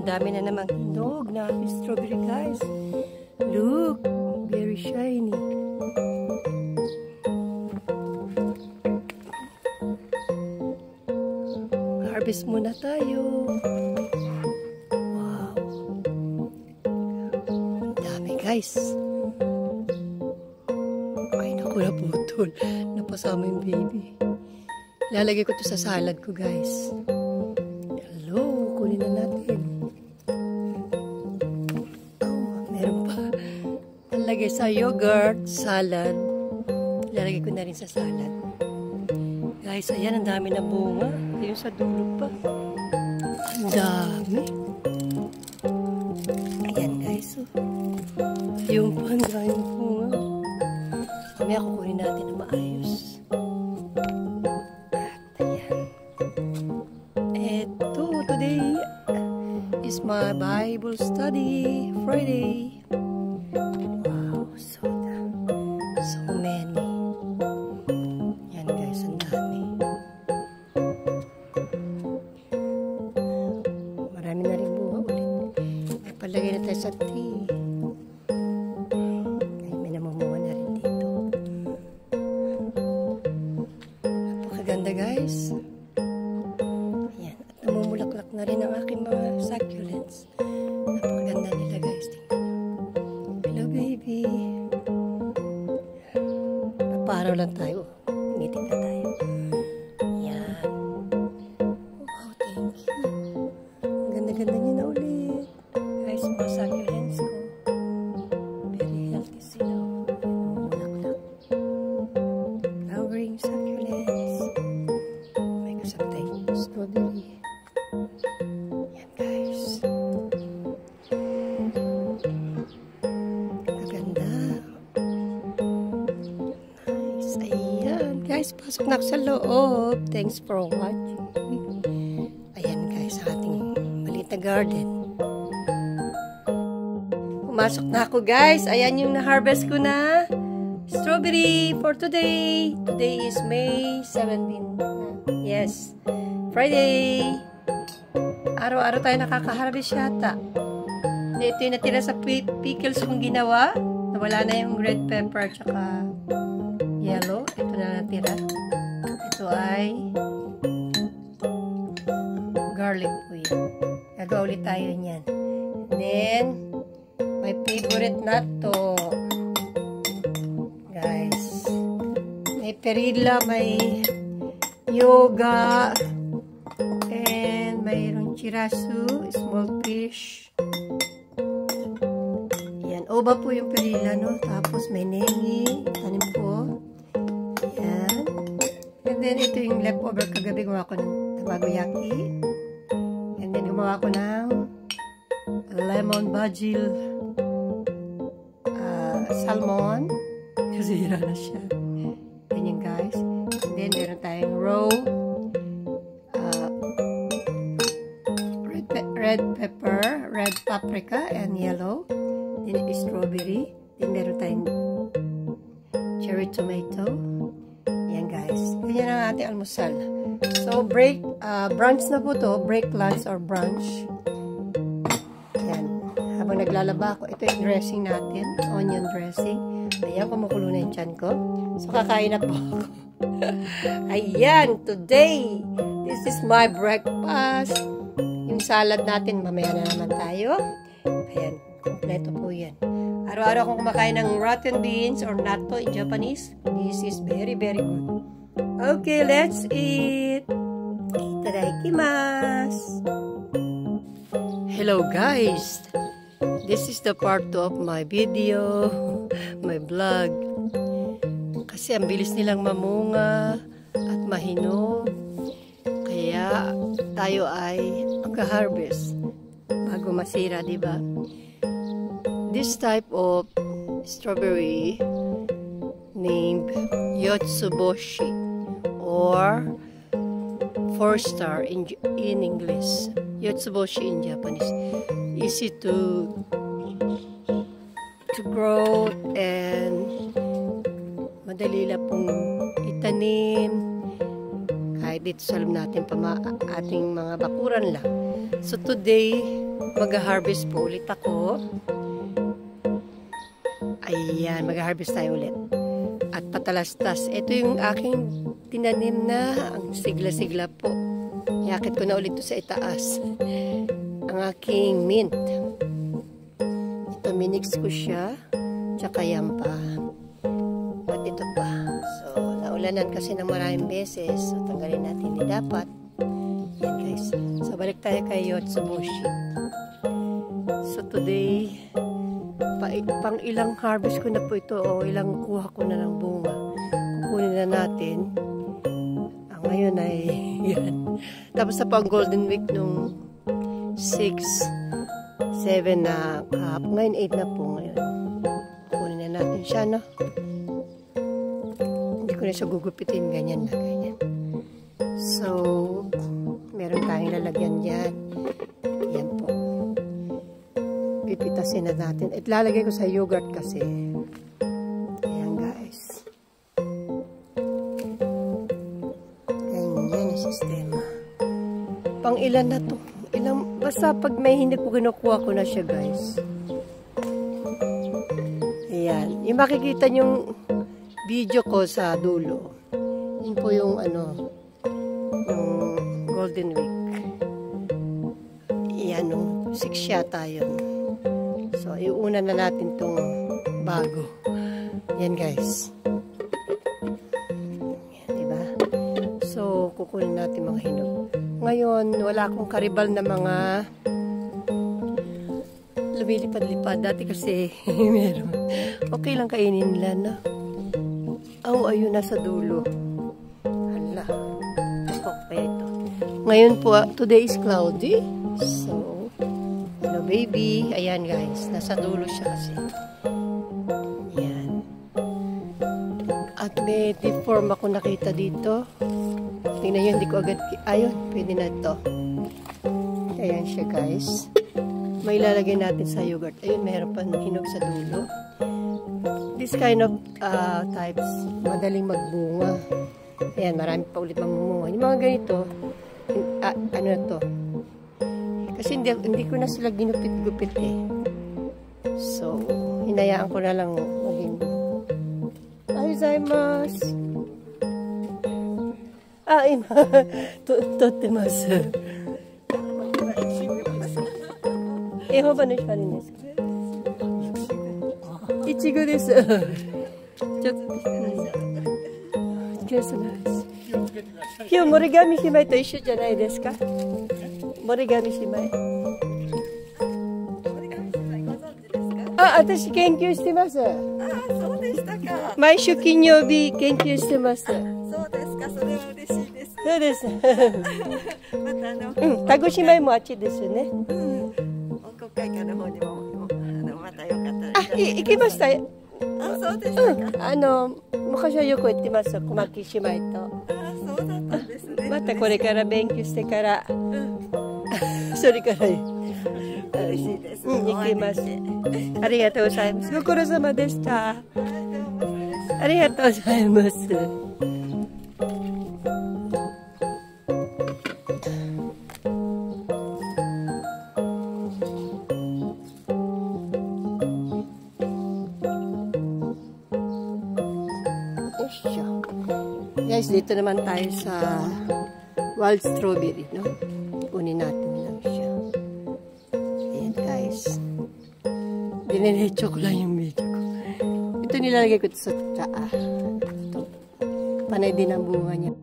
ang dami na namang hinog na ating strawberry, guys. Look, very shiny. Harvest muna tayo. Wow. Ang dami, guys. Ay, naku, naputol. Napasama yung baby. Lalagay ko to sa salad ko, guys. Hello, kunin na natin. Oh, meron pa. Lalagay sa yogurt, salad. Lalagay ko na rin sa salad. Guys, ayan, ang dami na bunga. Yung sa dulo pa. Ang dami. Ayan, guys. Oh. Yung pa, ang dami bunga. Mamaya kukunin natin na maayos. Today is my Bible study Friday. Wow, so many. Yan, guys, ang dami. Marami na rin buha ulit. Ay, palagay na tayo sa tea. Ay, may namumuha na rin dito. Napakaganda, guys. Namumulaklak na rin ang aking mga succulents. Napakaganda nila, guys. Tingnan nyo. Hello, baby. Naparaw lang tayo. Tingitin na tayo. Yan. Wow, thank you. Ang ganda-ganda nyo na ulit. Guys, mga succulents ko. Very healthy sila. Namumulaklak. Flowering succulents. May kasama tayong strawberry. Yan, guys. Maganda. Nice. Ayan. Guys, pasok na ako sa loob. Thanks for watching. Ayan, guys, ang ating maliit na garden. Pumasok na ako, guys. Ayan yung na-harvest ko na strawberry for today. Today is May 17. Yes. Friday. Araw-araw tayo nakaka-harvest yata. Ito yung natira sa pickles kong ginawa. Nawala na yung red pepper at saka yellow. Ito na natira. Ito ay garlic po yan. Gagawa ulit tayo niyan. And then, my favorite nut to. Guys. May perilla, may yoga, and mayroong chirasu, small fish. Yan, oba po yung perilla, no? Tapos may nengi, tanim po. Yan. And then ito yung leftover kagabi, gumawa ko ng tamagoyaki. And then gumawa ko ng lemon basil salmon. Kasi hira na siya. Ganyan, guys. And then, meron tayong raw red pepper, red paprika, and yellow. Then, strawberry. Then, meron tayong cherry tomato. Yan, guys. Ganyan ang ating almusal. So, brunch na po to. Break lunch or brunch. Yan. Habang naglalaba ako, ito yung dressing natin. Onion dressing. Ayan, kumukulo na yung tiyan ko. So, kakain na po ako. Ayan, today, this is my breakfast. Yung salad natin, mamaya na naman tayo. Ayan, kompleto po yan. Araw-araw akong kumakain ng rotten beans or natto in Japanese. This is very, very good. Okay, let's eat. Itadakimasu. Hello, guys. This is the part 2 of my video, my vlog. Kasi ang bilis nilang mamunga at mahinog. Kaya tayo ay magka-harvest bago masira, di ba? This type of strawberry named Yotsuboshi or 4-star in English. Yotsuboshi in Japanese. Easy to grow and madali lang pong itanim kahit dito sa loob natin, ating mga bakuran lang. So today, mag-harvest po ulit ako. Ayan, mag-harvest tayo ulit. At patalastas. Ito yung aking tinanim na ang sigla-sigla po. Iakit ko na ulit ito sa itaas. Ang aking mint. Ito, minix ko siya. Tsaka yan pa. At ito pa. So, naulanan kasi ng maraming beses. So, tanggalin natin. Hindi dapat. Yan guys. So, balik tayo kay Yotsuboshi. So, today, pang ilang harvest ko na po ito o ilang kuha ko na ng bunga. Kukunin na natin. Ngayon ay yan. Tapos na po ang Golden Week nung 6, 7 na kahapon. Ngayon 8 na po ngayon. Kunin na natin siya, no? Hindi ko na siya gugupitin. Ganyan na, ganyan. So, meron tayong lalagyan dyan. Yan po. Pipitasin na natin. At lalagay ko sa yogurt kasi. Ayan, guys. Sistema. Pang ilan na to? Basta pag may hindi ko kinukuha ko na siya, guys. Ayan. Yung makikita yung video ko sa dulo. Yun po yung yung Golden Week. Ayan, 6 yata yun. So, iuna na natin tong bago. Ayan, guys. So, kukunin natin mga hinog. Ngayon, wala akong karibal na mga lumilipad-lipad. Dati kasi, meron. Okay lang kainin nila na. Oh, ayun, nasa dulo. Hala. Okay, ito. Ngayon po, today is cloudy. So, hello baby. Ayan guys, nasa dulo siya kasi. Ayan. At may deform ako nakita dito. Tingnan nyo, hindi ko agad, ayun, pwede na ito. Ayan siya guys. May lalagay natin sa yogurt. Ayun, meron pa hinog sa dulo. This kind of types, madaling magbunga. Ayan, marami pa ulit mamumunga. Yung mga ganito, ano to? Kasi hindi ko na sila ginupit-gupit eh. So, hinayaan ko na lang maging. Arigatou. あ、今撮ってます。本場の光ですか？いちごです。ちょっと今日森上姉妹と一緒じゃないですか？森上姉妹。あ、私研究してます。あ、そうでしたか。毎週金曜日研究してます。そうですか、それは嬉しいです。そうです。また田口姉妹もあっちですよね。国会館の方にもまたよかったら。あ、行きました。あ、そうでしたか。昔はよく行ってます。小牧姉妹と。あ、そうだったんですね。またこれから勉強してから。それから。嬉しいです。行きます。ありがとうございます。ご苦労様でした。ありがとうございます。Guys, dito naman tayo sa wild strawberry, no? Kunin natin lang siya. Ayan, guys. Diniretso ko lang yung video ko. Ito nilalagay ko sa tsaa. Ito. Panay din ang bunga niya.